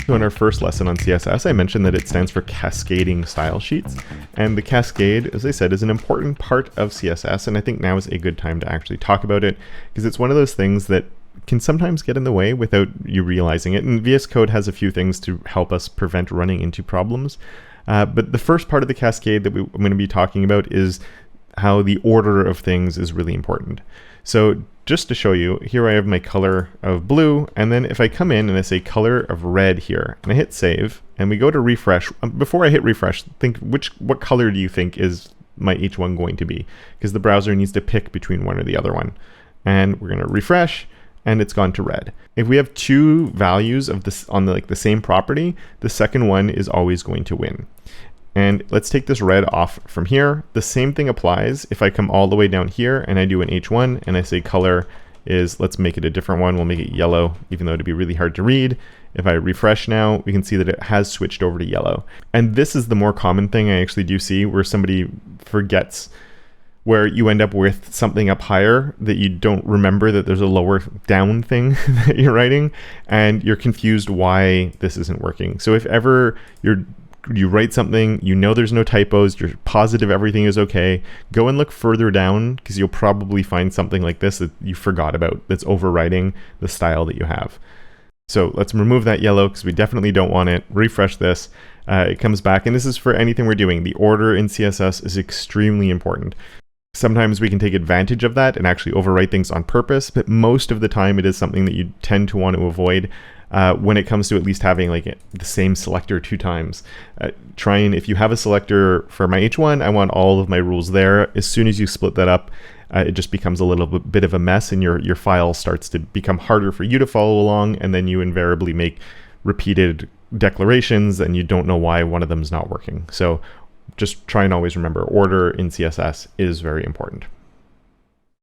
So in our first lesson on CSS, I mentioned that it stands for cascading style sheets. And the cascade, as I said, is an important part of CSS. And I think now is a good time to actually talk about it, because it's one of those things that can sometimes get in the way without you realizing it. And VS Code has a few things to help us prevent running into problems. But the first part of the cascade that I'm going to be talking about is how the order of things is really important. So just to show you, here I have my color of blue, and then if I come in and I say color of red here, and I hit save, and we go to refresh, before I hit refresh, think what color do you think is each one going to be? Because the browser needs to pick between one or the other one. And we're going to refresh, and it's gone to red. If we have two values of this on the same property, the second one is always going to win. And let's take this red off from here. The same thing applies if I come all the way down here and I do an H1 and I say color is, let's make it a different one. We'll make it yellow, even though it'd be really hard to read. If I refresh now, we can see that it has switched over to yellow. And this is the more common thing I actually do see, where somebody forgets, where you end up with something up higher that you don't remember that there's a lower down thing that you're writing, and you're confused why this isn't working. So if ever you write something, you know there's no typos, you're positive everything is okay, go and look further down, because you'll probably find something like this that you forgot about that's overwriting the style that you have. So let's remove that yellow, because we definitely don't want it. Refresh this. It comes back, and this is for anything we're doing. The order in CSS is extremely important. Sometimes we can take advantage of that and actually overwrite things on purpose, but most of the time it is something that you tend to want to avoid. When it comes to at least having the same selector two times. If you have a selector for my H1, I want all of my rules there. As soon as you split that up, it just becomes a little bit of a mess, and your file starts to become harder for you to follow along, and then you invariably make repeated declarations and you don't know why one of them is not working. So just try and always remember, order in CSS is very important.